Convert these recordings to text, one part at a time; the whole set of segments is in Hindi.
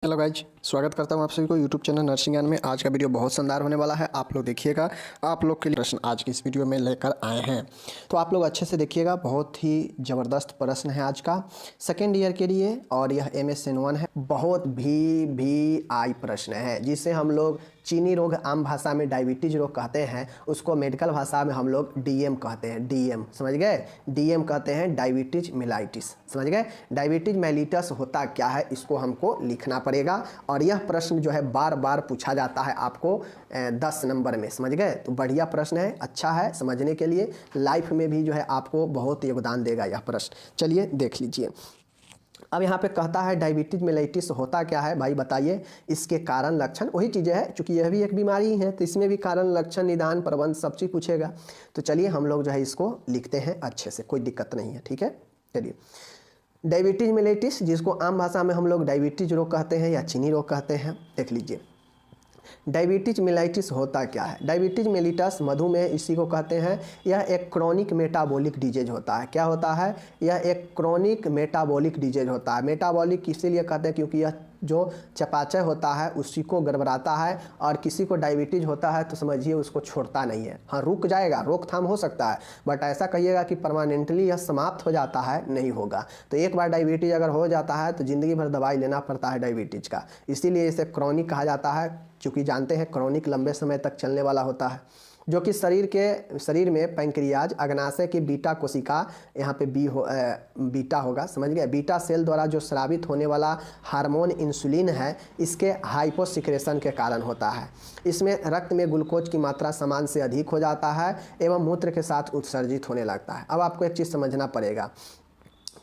हेलो गाइज, स्वागत करता हूं आप सभी को यूट्यूब चैनल नर्सिंग ज्ञान में। आज का वीडियो बहुत शानदार होने वाला है, आप लोग देखिएगा। आप लोग के लिए प्रश्न आज की इस वीडियो में लेकर आए हैं, तो आप लोग अच्छे से देखिएगा। बहुत ही ज़बरदस्त प्रश्न है आज का, सेकेंड ईयर के लिए, और यह MSN 1 है। बहुत VVI प्रश्न है, जिसे हम लोग चीनी रोग आम भाषा में डायबिटीज रोग कहते हैं, उसको मेडिकल भाषा में हम लोग DM कहते हैं। DM समझ गए, DM कहते हैं डायबिटीज मेलाइटिस, समझ गए। डायबिटीज मेलिटस होता क्या है, इसको हमको लिखना पड़ेगा। और यह प्रश्न जो है बार बार पूछा जाता है आपको 10 नंबर में, समझ गए। तो बढ़िया प्रश्न है, अच्छा है समझने के लिए, लाइफ में भी जो है आपको बहुत योगदान देगा यह प्रश्न। चलिए देख लीजिए। अब यहाँ पे कहता है डायबिटीज मेलाइटिस होता क्या है भाई, बताइए। इसके कारण लक्षण, वही चीज़ें हैं, चूँकि यह भी एक बीमारी है तो इसमें भी कारण लक्षण निदान प्रबंध सब चीज़ पूछेगा। तो चलिए हम लोग जो है इसको लिखते हैं अच्छे से, कोई दिक्कत नहीं है, ठीक है। चलिए, डायबिटीज मेलाइटिस, जिसको आम भाषा में हम लोग डायबिटीज रोग कहते हैं या चीनी रोग कहते हैं, देख लीजिए। डायबिटीज मेलाइटिस होता क्या है। डायबिटीज मेलिटस मधुमेह इसी को कहते हैं। यह एक क्रॉनिक मेटाबॉलिक डिजीज होता है। क्या होता है, यह एक क्रॉनिक मेटाबॉलिक डिजीज होता है। मेटाबॉलिक इसीलिए कहते हैं क्योंकि यह जो चयापचय होता है उसी को गड़बड़ाता है, और किसी को डायबिटीज होता है तो समझिए उसको छोड़ता नहीं है। हाँ, रुक जाएगा, रोकथाम हो सकता है, बट ऐसा कहिएगा कि परमानेंटली यह समाप्त हो जाता है, नहीं होगा। तो एक बार डायबिटीज अगर हो जाता है तो ज़िंदगी भर दवाई लेना पड़ता है डायबिटीज का, इसीलिए इसे क्रॉनिक कहा जाता है। चूँकि जानते हैं क्रॉनिक लंबे समय तक चलने वाला होता है, जो कि शरीर में पैंक्रियाज अग्नाशय की बीटा कोशिका, यहाँ पे बीटा होगा, समझ गए। बीटा सेल द्वारा जो स्रावित होने वाला हार्मोन इंसुलिन है, इसके हाइपोसिक्रेशन के कारण होता है। इसमें रक्त में ग्लूकोज की मात्रा सामान्य से अधिक हो जाता है एवं मूत्र के साथ उत्सर्जित होने लगता है। अब आपको एक चीज़ समझना पड़ेगा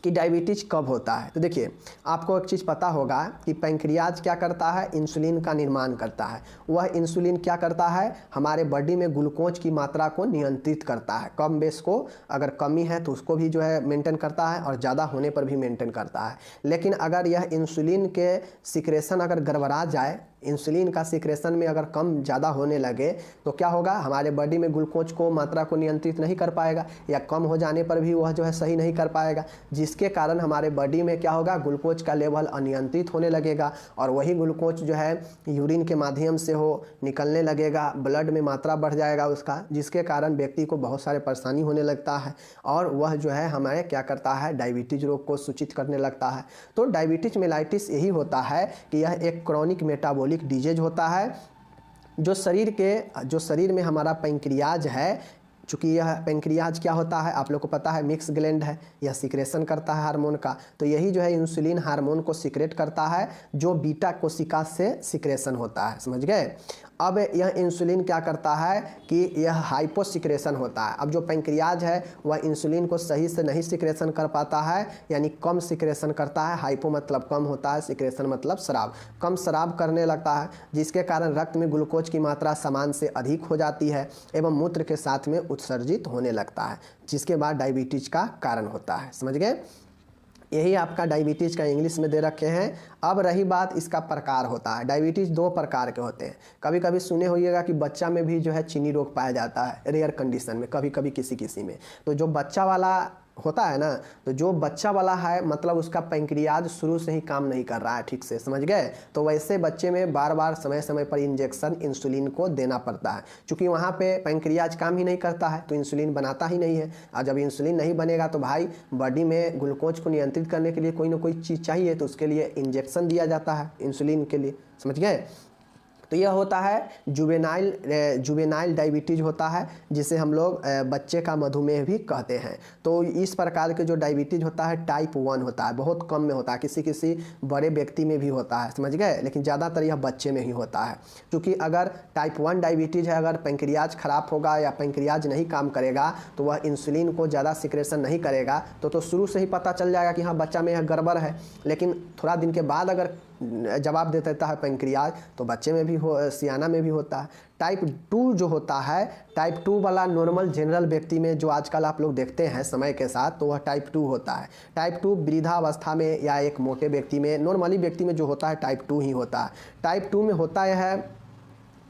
कि डायबिटीज कब होता है। तो देखिए, आपको एक चीज़ पता होगा कि पैंक्रियाज क्या करता है, इंसुलिन का निर्माण करता है। वह इंसुलिन क्या करता है, हमारे बॉडी में ग्लूकोज की मात्रा को नियंत्रित करता है। कम बेस को, अगर कमी है तो उसको भी जो है मेंटेन करता है, और ज़्यादा होने पर भी मेंटेन करता है। लेकिन अगर यह इंसुलिन के सिक्रेशन अगर गड़बड़ा जाए, इंसुलिन का सिक्रेशन में अगर कम ज़्यादा होने लगे, तो क्या होगा, हमारे बॉडी में ग्लूकोज को मात्रा को नियंत्रित नहीं कर पाएगा, या कम हो जाने पर भी वह जो है सही नहीं कर पाएगा, जिसके कारण हमारे बॉडी में क्या होगा, ग्लूकोज का लेवल अनियंत्रित होने लगेगा, और वही ग्लूकोज जो है यूरिन के माध्यम से हो निकलने लगेगा, ब्लड में मात्रा बढ़ जाएगा उसका, जिसके कारण व्यक्ति को बहुत सारे परेशानी होने लगता है, और वह जो है हमारे क्या करता है, डायबिटीज रोग को सूचित करने लगता है। तो डायबिटीज मेलाइटिस यही होता है कि यह एक क्रॉनिक मेटाबॉलिक डिजीज होता है, जो शरीर में हमारा पैंक्रियाज है। चूँकि यह पैंक्रियाज क्या होता है, आप लोग को पता है, मिक्स ग्लैंड है, यह सिक्रेशन करता है हार्मोन का। तो यही जो है इंसुलिन हार्मोन को सिक्रेट करता है, जो बीटा कोशिका से सिक्रेशन होता है, समझ गए। अब यह इंसुलिन क्या करता है कि यह हाइपोसिक्रेशन होता है। अब जो पैंक्रियाज है वह इंसुलिन को सही से नहीं सिक्रेशन कर पाता है, यानी कम सिक्रेशन करता है। हाइपो मतलब कम होता है, सिक्रेशन मतलब स्राव, कम स्राव करने लगता है, जिसके कारण रक्त में ग्लूकोज की मात्रा सामान्य से अधिक हो जाती है एवं मूत्र के साथ में उत्सर्जित होने लगता है, जिसके बाद डायबिटीज का कारण होता है, समझ गए। यही आपका डायबिटीज का इंग्लिश में दे रखे हैं। अब रही बात इसका प्रकार होता है। डायबिटीज 2 प्रकार के होते हैं। कभी कभी सुने होइएगा कि बच्चा में भी जो है चीनी रोग पाया जाता है, रेयर कंडीशन में, कभी कभी किसी में। तो जो बच्चा वाला होता है ना, तो जो बच्चा वाला है मतलब उसका पैंक्रियाज शुरू से ही काम नहीं कर रहा है ठीक से, समझ गए। तो वैसे बच्चे में बार बार समय समय पर इंजेक्शन इंसुलिन को देना पड़ता है, क्योंकि वहाँ पे पैंक्रियाज काम ही नहीं करता है, तो इंसुलिन बनाता ही नहीं है। और जब इंसुलिन नहीं बनेगा तो भाई बॉडी में ग्लूकोज को नियंत्रित करने के लिए कोई ना कोई चीज़ चाहिए, तो उसके लिए इंजेक्शन दिया जाता है इंसुलिन के लिए, समझ गए। तो यह होता है जुवेनाइल डायबिटीज होता है, जिसे हम लोग बच्चे का मधुमेह भी कहते हैं। तो इस प्रकार के जो डायबिटीज होता है टाइप 1 होता है, बहुत कम में होता है, किसी बड़े व्यक्ति में भी होता है, समझ गए, लेकिन ज़्यादातर यह बच्चे में ही होता है। क्योंकि अगर टाइप 1 डायबिटीज है, अगर पैंक्रियाज खराब होगा या पैंक्रियाज नहीं काम करेगा, तो वह इंसुलिन को ज़्यादा सिक्रेशन नहीं करेगा, तो शुरू से ही पता चल जाएगा कि हाँ बच्चा में यह गड़बड़ है। लेकिन थोड़ा दिन के बाद अगर जवाब दे देता है पैंक्रियाज, तो बच्चे में भी सियाना में भी होता है। टाइप 2 जो होता है, टाइप 2 वाला नॉर्मल जनरल व्यक्ति में जो आजकल आप लोग देखते हैं समय के साथ, तो वह टाइप 2 होता है। टाइप 2 वृद्धावस्था में या एक मोटे व्यक्ति में, नॉर्मली व्यक्ति में जो होता है टाइप 2 ही होता है। टाइप 2 में होता यह है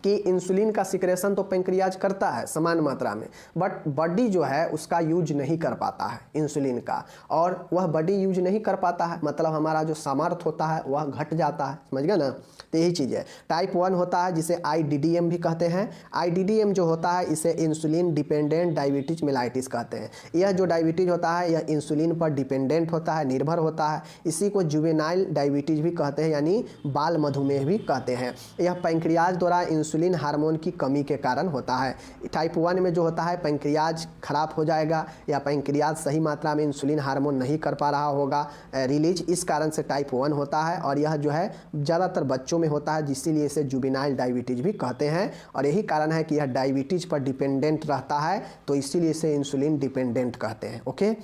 कि इंसुलिन का सिक्रेशन तो पैंक्रियाज करता है समान मात्रा में, बट बॉडी जो है उसका यूज नहीं कर पाता है इंसुलिन का, और वह बॉडी यूज नहीं कर पाता है मतलब हमारा जो सामर्थ्य होता है वह घट जाता है, समझ गए ना। तो यही चीज़ है। टाइप 1 होता है जिसे IDDM भी कहते हैं। IDDM जो होता है इसे इंसुलिन डिपेंडेंट डायबिटीज मेलाइटिस कहते हैं। यह जो डायबिटीज होता है यह इंसुलिन पर डिपेंडेंट होता है, निर्भर होता है। इसी को जुवेनाइल डायबिटीज भी कहते हैं, यानी बाल मधुमेह भी कहते हैं। यह पैंक्रियाज द्वारा इंसुलिन हार्मोन की कमी के कारण होता है। टाइप 1 में जो होता है पैंक्रियाज खराब हो जाएगा या पैंक्रियाज सही मात्रा में इंसुलिन हार्मोन नहीं कर पा रहा होगा रिलीज, इस कारण से टाइप 1 होता है। और यह जो है ज़्यादातर बच्चों में होता है, इसीलिए इसे जुवेनाइल डायबिटीज भी कहते हैं। और यही कारण है कि यह डायबिटीज पर डिपेंडेंट रहता है, तो इसीलिए इसे इंसुलिन डिपेंडेंट कहते हैं। ओके।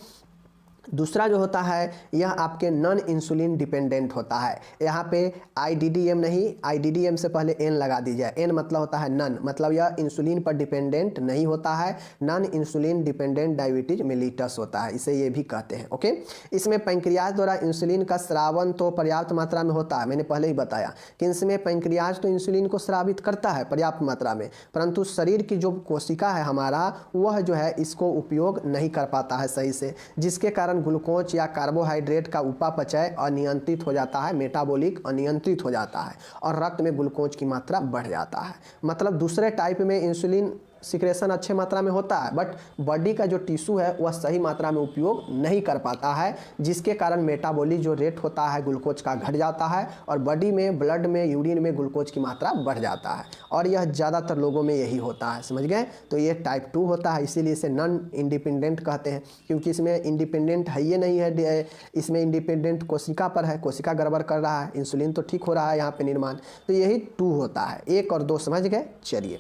दूसरा जो होता है यह आपके नॉन इंसुलिन डिपेंडेंट होता है। यहाँ पे IDDM नहीं, IDDM से पहले N लगा दीजिए। N मतलब होता है नन, मतलब यह इंसुलिन पर डिपेंडेंट नहीं होता है, non insulin dependent diabetes mellitus होता है, इसे ये भी कहते हैं। ओके। इसमें पैंक्रियाज द्वारा इंसुलिन का स्रावन तो पर्याप्त मात्रा में होता है, मैंने पहले ही बताया कि इसमें पैंक्रियाज तो इंसुलिन को स्रावित करता है पर्याप्त मात्रा में, परंतु शरीर की जो कोशिका है हमारा वह जो है इसको उपयोग नहीं कर पाता है सही से, जिसके कारण ग्लूकोज या कार्बोहाइड्रेट का उपापचय अनियंत्रित हो जाता है, मेटाबॉलिक अनियंत्रित हो जाता है और रक्त में ग्लूकोज की मात्रा बढ़ जाता है। मतलब दूसरे टाइप में इंसुलिन सिक्रेशन अच्छे मात्रा में होता है, बट बॉडी का जो टिश्यू है वह सही मात्रा में उपयोग नहीं कर पाता है, जिसके कारण मेटाबॉलिक जो रेट होता है ग्लूकोज का घट जाता है और बॉडी में, ब्लड में, यूरिन में ग्लूकोज की मात्रा बढ़ जाता है। और यह ज़्यादातर लोगों में यही होता है, समझ गए। तो ये टाइप 2 होता है, इसीलिए इसे नॉन इंडिपेंडेंट कहते हैं, क्योंकि इसमें इंडिपेंडेंट है ये नहीं है, इसमें इंडिपेंडेंट कोशिका पर है, कोशिका गड़बड़ कर रहा है, इंसुलिन तो ठीक हो रहा है यहाँ पे निर्माण। तो यही 2 होता है। 1 और 2 समझ गए। चलिए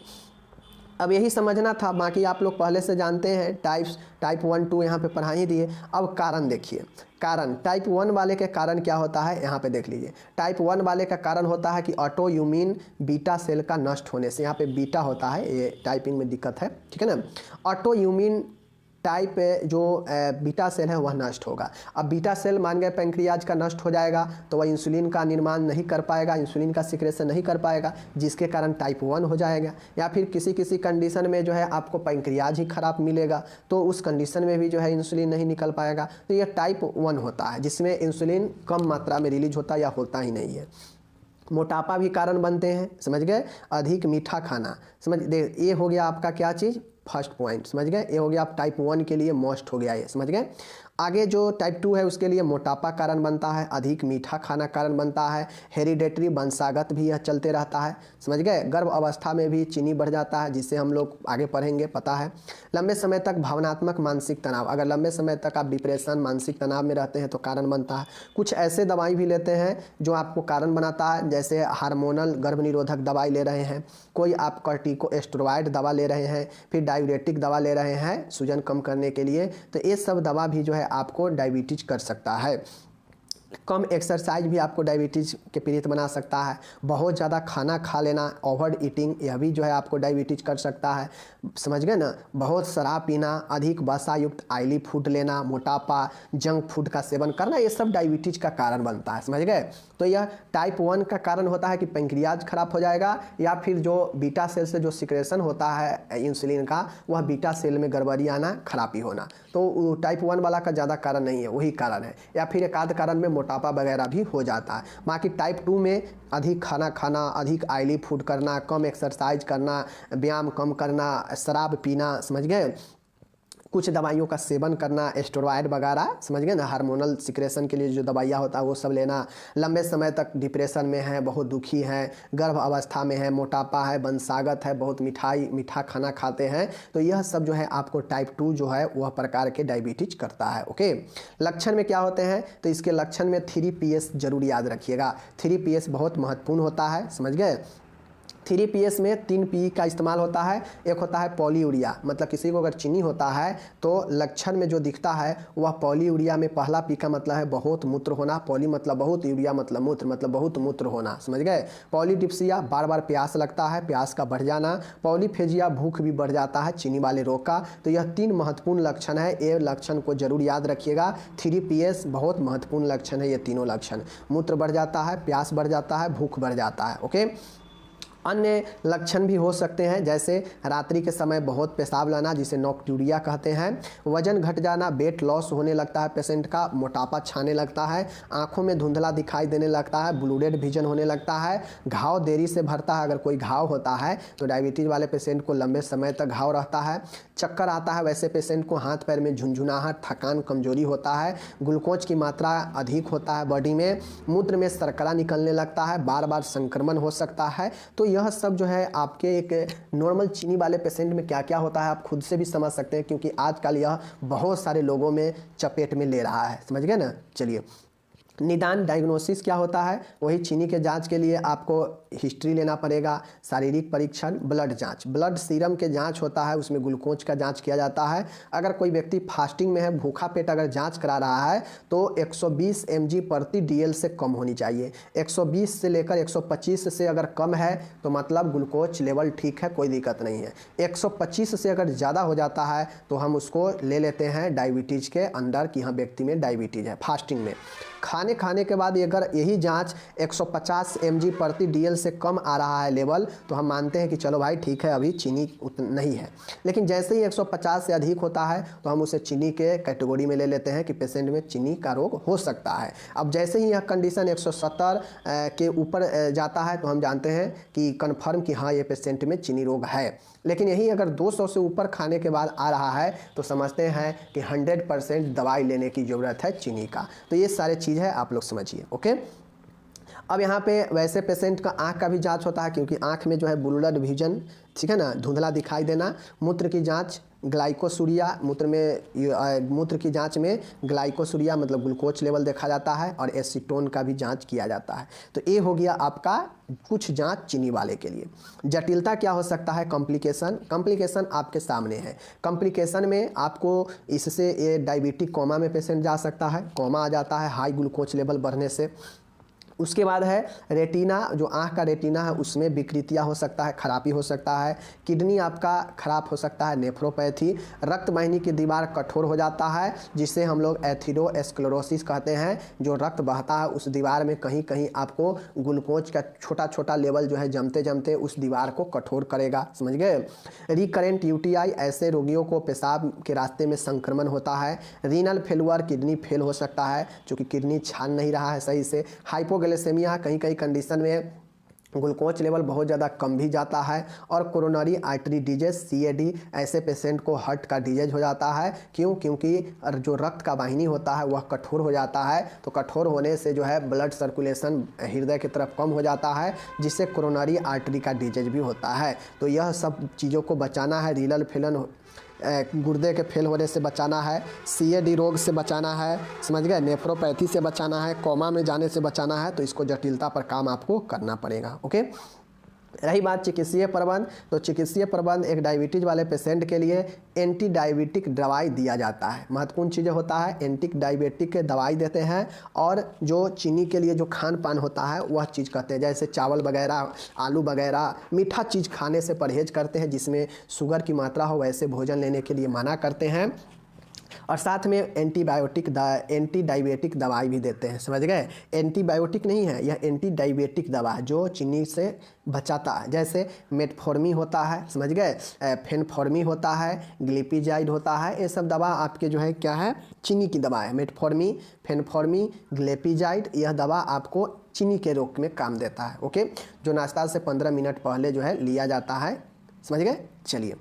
अब यही समझना था, बाकी आप लोग पहले से जानते हैं। टाइप 1 2 यहाँ पे पढ़ा ही दिए। अब कारण देखिए, कारण टाइप 1 वाले के कारण क्या होता है यहाँ पे देख लीजिए। टाइप 1 वाले का कारण होता है कि ऑटोइम्यून बीटा सेल का नष्ट होने से, यहाँ पे बीटा होता है, ये टाइपिंग में दिक्कत है, ठीक है ना। ऑटोइम्यून टाइप जो बीटा सेल है वह नष्ट होगा। अब बीटा सेल मान गए पैंक्रियाज का नष्ट हो जाएगा तो वह इंसुलिन का निर्माण नहीं कर पाएगा, इंसुलिन का सिक्रेशन नहीं कर पाएगा, जिसके कारण टाइप 1 हो जाएगा। या फिर किसी किसी कंडीशन में जो है आपको पैंक्रियाज ही खराब मिलेगा, तो उस कंडीशन में भी जो है इंसुलिन नहीं निकल पाएगा, तो यह टाइप 1 होता है, जिसमें इंसुलिन कम मात्रा में रिलीज होता है या होता ही नहीं है। मोटापा भी कारण बनते हैं, समझ गए। अधिक मीठा खाना, समझ दे, ये हो गया आपका क्या चीज़, फर्स्ट पॉइंट, समझ गए। ये हो गया आप टाइप 1 के लिए मोस्ट हो गया ये, समझ गए। आगे जो टाइप 2 है उसके लिए मोटापा कारण बनता है, अधिक मीठा खाना कारण बनता है, हेरिडेटरी वंशागत भी यह चलते रहता है, समझ गए। गर्भ अवस्था में भी चीनी बढ़ जाता है, जिससे हम लोग आगे पढ़ेंगे, पता है। लंबे समय तक भावनात्मक मानसिक तनाव, अगर लंबे समय तक आप डिप्रेशन मानसिक तनाव में रहते हैं तो कारण बनता है। कुछ ऐसे दवाई भी लेते हैं जो आपको कारण बनाता है, जैसे हार्मोनल गर्भ निरोधक दवाई ले रहे हैं, कोई आप कॉर्टिकोस्टेरॉइड दवा ले रहे हैं, फिर डायूरेटिक दवा ले रहे हैं सूजन कम करने के लिए, तो ये सब दवा भी जो है आपको डायबिटीज कर सकता है। कम एक्सरसाइज भी आपको डायबिटीज़ के पीड़ित बना सकता है। बहुत ज़्यादा खाना खा लेना, ओवर ईटिंग, यह भी जो है आपको डायबिटीज कर सकता है, समझ गए ना। बहुत शराब पीना, अधिक वसा युक्त ऑयली फूड लेना, मोटापा, जंक फूड का सेवन करना, ये सब डायबिटीज का कारण बनता है, समझ गए। तो यह टाइप 1 का कारण होता है कि पैंक्रियाज खराब हो जाएगा, या फिर जो बीटा सेल से जो सिक्रेशन होता है इंसुलिन का, वह बीटा सेल में गड़बड़ी आना, खराबी होना। तो टाइप 1 वाला का ज़्यादा कारण नहीं है, वही कारण है। या फिर एक आध कारण में मोटापा वगैरह भी हो जाता है। बाकी टाइप 2 में अधिक खाना खाना, अधिक ऑयली फूड करना, कम एक्सरसाइज करना, व्यायाम कम करना, शराब पीना, समझ गए, कुछ दवाइयों का सेवन करना, स्टेरॉइड वगैरह, समझ गए ना, हार्मोनल सिक्रेशन के लिए जो दवाइयाँ होता है वो सब लेना, लंबे समय तक डिप्रेशन में है, बहुत दुखी है, गर्भ अवस्था में है, मोटापा है, वंशागत है, बहुत मीठा खाना खाते हैं, तो यह सब जो है आपको टाइप 2 जो है वह प्रकार के डायबिटीज करता है। ओके। लक्षण में क्या होते हैं, तो इसके लक्षण में 3PS जरूर याद रखिएगा। 3PS बहुत महत्वपूर्ण होता है, समझ गए। 3PS में 3P का इस्तेमाल होता है। एक होता है पॉलीयूरिया, मतलब किसी को अगर चीनी होता है तो लक्षण में जो दिखता है वह पॉलीयूरिया में पहला P का मतलब है बहुत मूत्र होना, पॉली मतलब बहुत, यूरिया मतलब मूत्र, मतलब बहुत मूत्र होना, समझ गए। पॉलीडिप्सिया, बार बार प्यास लगता है, प्यास का बढ़ जाना। पॉलीफेजिया, भूख भी बढ़ जाता है चीनी वाले रोग का। तो यह 3 महत्वपूर्ण लक्षण है, ये लक्षण को जरूर याद रखिएगा। 3PS बहुत महत्वपूर्ण लक्षण है, ये तीनों लक्षण। मूत्र बढ़ जाता है, प्यास बढ़ जाता है, भूख बढ़ जाता है। ओके। अन्य लक्षण भी हो सकते हैं, जैसे रात्रि के समय बहुत पेशाब लाना जिसे नॉक्ट्यूरिया कहते हैं, वजन घट जाना, वेट लॉस होने लगता है पेशेंट का, मोटापा छाने लगता है, आंखों में धुंधला दिखाई देने लगता है, ब्लूडेड विजन होने लगता है, घाव देरी से भरता है, अगर कोई घाव होता है तो डायबिटीज़ वाले पेशेंट को लंबे समय तक घाव रहता है, चक्कर आता है, वैसे पेशेंट को हाथ पैर में झुंझुनाहट, थकान, कमजोरी होता है, ग्लूकोज की मात्रा अधिक होता है बॉडी में, मूत्र में शर्करा निकलने लगता है, बार बार संक्रमण हो सकता है। तो यह सब जो है आपके एक नॉर्मल चीनी वाले पेशेंट में क्या क्या होता है आप खुद से भी समझ सकते हैं, क्योंकि आजकल यह बहुत सारे लोगों में चपेट में ले रहा है, समझ गए ना। चलिए, निदान डायग्नोसिस क्या होता है, वही चीनी के जांच के लिए आपको हिस्ट्री लेना पड़ेगा, शारीरिक परीक्षण, ब्लड जांच, ब्लड सीरम के जांच होता है, उसमें ग्लूकोज का जांच किया जाता है। अगर कोई व्यक्ति फास्टिंग में है, भूखा पेट अगर जांच करा रहा है तो 120 mg प्रति DL से कम होनी चाहिए। 120 से लेकर 125 से अगर कम है तो मतलब ग्लूकोज लेवल ठीक है, कोई दिक्कत नहीं है। 125 से अगर ज़्यादा हो जाता है तो हम उसको ले लेते हैं डायबिटीज़ के अंडर कि हाँ व्यक्ति में डायबिटीज़ है फास्टिंग में। खाने के बाद अगर यही जांच 150 mg प्रति DL से कम आ रहा है लेवल, तो हम मानते हैं कि चलो भाई ठीक है, अभी चीनी नहीं है। लेकिन जैसे ही 150 से अधिक होता है तो हम उसे चीनी के कैटेगरी में ले लेते हैं कि पेशेंट में चीनी का रोग हो सकता है। अब जैसे ही यह कंडीशन 170 के ऊपर जाता है तो हम जानते हैं कि कन्फर्म कि हाँ ये पेशेंट में चीनी रोग है। लेकिन यही अगर 200 से ऊपर खाने के बाद आ रहा है तो समझते हैं कि 100% दवाई लेने की ज़रूरत है चीनी का। तो ये सारे चीज़ है, आप लोग समझिए। ओके, अब यहाँ पे वैसे पेशेंट का आँख का भी जांच होता है, क्योंकि आँख में जो है ब्लूड विजन, ठीक है ना, धुंधला दिखाई देना। मूत्र की जांच, ग्लाइकोसूरिया, मूत्र की जांच में ग्लाइकोसूरिया मतलब ग्लूकोज लेवल देखा जाता है, और एसीटोन का भी जांच किया जाता है। तो ये हो गया आपका कुछ जांच चीनी वाले के लिए। जटिलता क्या हो सकता है, कॉम्प्लिकेशन आपके सामने है। कॉम्प्लिकेशन में आपको इससे ये डायबिटिक कोमा में पेशेंट जा सकता है, कोमा आ जाता है हाई ग्लूकोज लेवल बढ़ने से। उसके बाद है रेटिना, जो आँख का रेटिना है उसमें विकृतियाँ हो सकता है, खराबी हो सकता है। किडनी आपका खराब हो सकता है, नेफ्रोपैथी। रक्त वाहिनी की दीवार कठोर हो जाता है, जिसे हम लोग एथेरोस्क्लेरोसिस कहते हैं। जो रक्त बहता है उस दीवार में कहीं कहीं आपको ग्लूकोज का छोटा छोटा लेवल जो है जमते जमते उस दीवार को कठोर करेगा, समझ गए। रिकरेंट यूटीआई, ऐसे रोगियों को पेशाब के रास्ते में संक्रमण होता है। रीनल फेलुअर, किडनी फेल हो सकता है क्योंकि किडनी छान नहीं रहा है सही से। हाइपोग्लाइसेमिया, कहीं कहीं कंडीशन में ग्लूकोज लेवल बहुत ज़्यादा कम भी जाता है। और कोरोनरी आर्टरी डिजीज, CAD, ऐसे पेशेंट को हार्ट का डिजीज हो जाता है। क्यों? क्योंकि जो रक्त का वाहिनी होता है वह कठोर हो जाता है, तो कठोर होने से जो है ब्लड सर्कुलेशन हृदय की तरफ कम हो जाता है, जिससे कोरोनरी आर्टरी का डिजीज भी होता है। तो यह सब चीज़ों को बचाना है। रीनल फेलन, गुर्दे के फेल होने से बचाना है, CAD रोग से बचाना है, समझ गए, नेफ्रोपैथी से बचाना है, कोमा में जाने से बचाना है। तो इसको जटिलता पर काम आपको करना पड़ेगा। ओके, रही बात चिकित्सीय प्रबंध, तो चिकित्सीय प्रबंध एक डायबिटीज़ वाले पेशेंट के लिए एंटी डायबिटिक दवाई दिया जाता है। महत्वपूर्ण चीज़ें होता है, एंटी डायबिटिक दवाई देते हैं, और जो चीनी के लिए जो खान पान होता है वह चीज़ कहते हैं, जैसे चावल वगैरह, आलू वगैरह, मीठा चीज़ खाने से परहेज करते हैं, जिसमें शुगर की मात्रा हो वैसे भोजन लेने के लिए मना करते हैं। और साथ में एंटी डायबिटिक दवाई भी देते हैं, समझ गए। एंटीबायोटिक नहीं है, यह एंटी डायबिटिक दवा है जो चीनी से बचाता है। जैसे मेटफॉर्मिन होता है, समझ गए, फेनफॉर्मिन होता है, ग्लिपिजाइड होता है। ये सब दवा आपके जो है क्या है, चीनी की दवा है। मेटफॉर्मिन, फेनफॉर्मिन, ग्लिपिजाइड, यह दवा आपको चीनी के रोग में काम देता है। ओके, जो नाश्ता से 15 मिनट पहले जो है लिया जाता है, समझ गए। चलिए,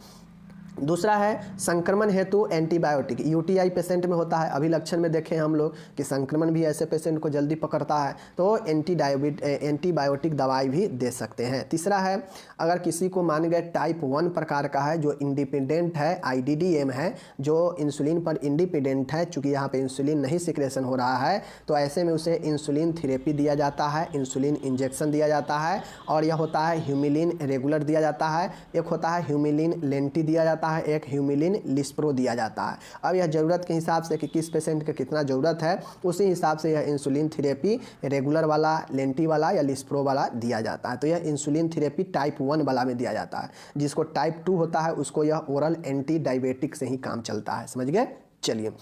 दूसरा है संक्रमण हेतु एंटीबायोटिक। यूटीआई पेशेंट में होता है, अभी लक्षण में देखें हम लोग कि संक्रमण भी ऐसे पेशेंट को जल्दी पकड़ता है, तो एंटीबायोटिक दवाई भी दे सकते हैं। तीसरा है, अगर किसी को मान गए टाइप 1 प्रकार का है जो इंडिपेंडेंट है, IDDM है, जो इंसुलिन पर इंडिपेंडेंट है, चूँकि यहाँ पे इंसुलिन नहीं सिक्रेशन हो रहा है, तो ऐसे में उसे इंसुलिन थेरेपी दिया जाता है, इंसुलिन इंजेक्शन दिया जाता है। और यह होता है ह्यूमिलिन रेगुलर दिया जाता है, एक होता है ह्यूमिलिन लेंटी दिया जाता है, एक ह्यूमिलिन लिस्प्रो दिया जाता है। अब यह ज़रूरत के हिसाब से कि किस पेशेंट के कितना ज़रूरत है, उसी हिसाब से यह इंसुलिन थेरेपी रेगुलर वाला, लेंटी वाला या लिस्प्रो वाला दिया जाता है। तो यह इंसुलिन थेरेपी टाइप 1 वाला में दिया जाता है। जिसको टाइप 2 होता है उसको यह ओरल एंटी डायबिटिक से ही काम चलता है, समझ गए। चलिए,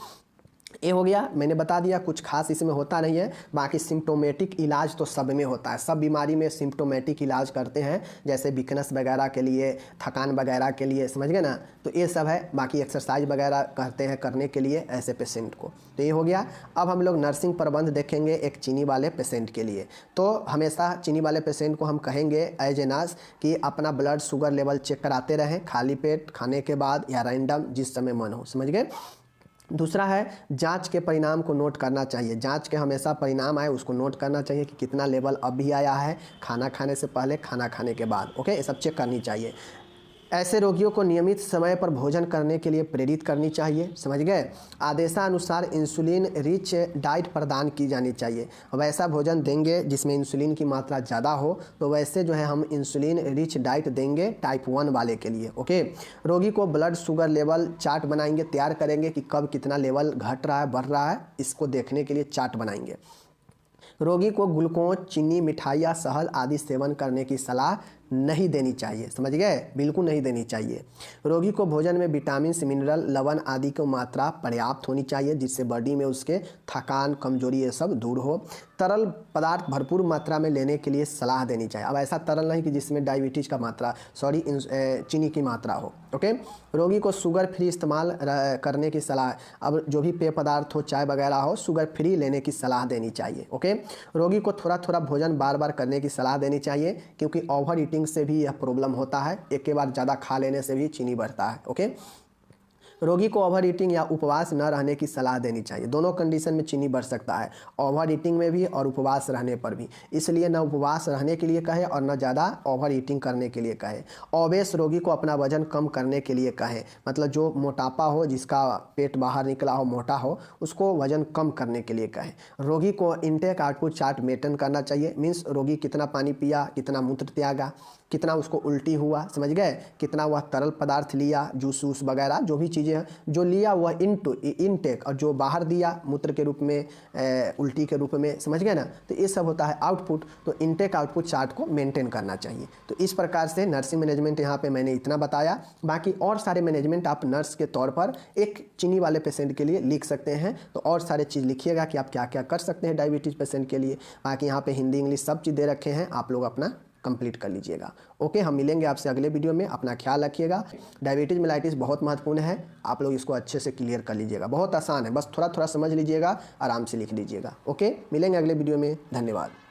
ये हो गया, मैंने बता दिया, कुछ खास इसमें होता नहीं है। बाकी सिम्टोमेटिक इलाज तो सब में होता है, सब बीमारी में सिम्टोमेटिक इलाज करते हैं, जैसे वीकनेस वगैरह के लिए, थकान वगैरह के लिए, समझ गए ना। तो ये सब है। बाकी एक्सरसाइज वगैरह कहते हैं करने के लिए ऐसे पेशेंट को। तो ये हो गया। अब हम लोग नर्सिंग प्रबंध देखेंगे एक चीनी वाले पेशेंट के लिए। तो हमेशा चीनी वाले पेशेंट को हम कहेंगे एज ए नर्स कि अपना ब्लड शुगर लेवल चेक कराते रहें, खाली पेट, खाने के बाद या रैंडम, जिस समय मन हो, समझ गए। दूसरा है जांच के परिणाम को नोट करना चाहिए। जांच के हमेशा परिणाम आए उसको नोट करना चाहिए कि कितना लेवल अभी आया है, खाना खाने से पहले, खाना खाने के बाद। ओके, ये सब चेक करनी चाहिए। ऐसे रोगियों को नियमित समय पर भोजन करने के लिए प्रेरित करनी चाहिए, समझ गए। आदेशानुसार इंसुलिन रिच डाइट प्रदान की जानी चाहिए। वैसा भोजन देंगे जिसमें इंसुलिन की मात्रा ज़्यादा हो, तो वैसे जो है हम इंसुलिन रिच डाइट देंगे टाइप 1 वाले के लिए। ओके, रोगी को ब्लड शुगर लेवल चार्ट बनाएंगे, तैयार करेंगे कि कब कितना लेवल घट रहा है, बढ़ रहा है, इसको देखने के लिए चार्ट बनाएंगे। रोगी को ग्लूकोज, चीनी, मिठाइयाँ, शहद आदि सेवन करने की सलाह नहीं देनी चाहिए, समझ गए, बिल्कुल नहीं देनी चाहिए। रोगी को भोजन में विटामिन, मिनरल, लवण आदि की मात्रा पर्याप्त होनी चाहिए, जिससे बॉडी में उसके थकान, कमजोरी ये सब दूर हो। तरल पदार्थ भरपूर मात्रा में लेने के लिए सलाह देनी चाहिए। अब ऐसा तरल नहीं कि जिसमें डायबिटीज़ का मात्रा, चीनी की मात्रा हो। ओके, रोगी को शुगर फ्री इस्तेमाल करने की सलाह, अब जो भी पेय पदार्थ हो, चाय वगैरह हो, शुगर फ्री लेने की सलाह देनी चाहिए। ओके, रोगी को थोड़ा थोड़ा भोजन बार बार करने की सलाह देनी चाहिए, क्योंकि ओवर ईटिंग से भी यह प्रॉब्लम होता है, एक के बाद ज़्यादा खा लेने से भी चीनी बढ़ता है। ओके, रोगी को ओवर ईटिंग या उपवास न रहने की सलाह देनी चाहिए। दोनों कंडीशन में चीनी बढ़ सकता है, ओवर ईटिंग में भी और उपवास रहने पर भी। इसलिए न उपवास रहने के लिए कहे और न ज़्यादा ओवर ईटिंग करने के लिए कहे। ओबेस रोगी को अपना वजन कम करने के लिए कहे, मतलब जो मोटापा हो, जिसका पेट बाहर निकला हो, मोटा हो, उसको वजन कम करने के लिए कहे। रोगी को इनटेक आउटपुट चार्ट मेंटेन करना चाहिए, मीन्स रोगी कितना पानी पिया, कितना मूत्र त्यागा, कितना उसको उल्टी हुआ, समझ गए, कितना वह तरल पदार्थ लिया, जूस वूस वगैरह जो भी चीज़ें हैं जो लिया वह इनटेक, और जो बाहर दिया मूत्र के रूप में, उल्टी के रूप में, समझ गए ना। तो ये सब होता है आउटपुट। तो इनटेक आउटपुट चार्ट को मेंटेन करना चाहिए। तो इस प्रकार से नर्सिंग मैनेजमेंट यहाँ पे मैंने इतना बताया। बाकी और सारे मैनेजमेंट आप नर्स के तौर पर एक चीनी वाले पेशेंट के लिए लिख सकते हैं। तो और सारे चीज़ लिखिएगा कि आप क्या क्या कर सकते हैं डायबिटीज़ पेशेंट के लिए। बाकी यहाँ पे हिंदी इंग्लिश सब चीज़ दे रखे हैं, आप लोग अपना कंप्लीट कर लीजिएगा। ओके, हम मिलेंगे आपसे अगले वीडियो में। अपना ख्याल रखिएगा। डायबिटीज़ मेलाइटिस बहुत महत्वपूर्ण है, आप लोग इसको अच्छे से क्लियर कर लीजिएगा। बहुत आसान है, बस थोड़ा थोड़ा समझ लीजिएगा, आराम से लिख लीजिएगा। ओके, मिलेंगे अगले वीडियो में। धन्यवाद।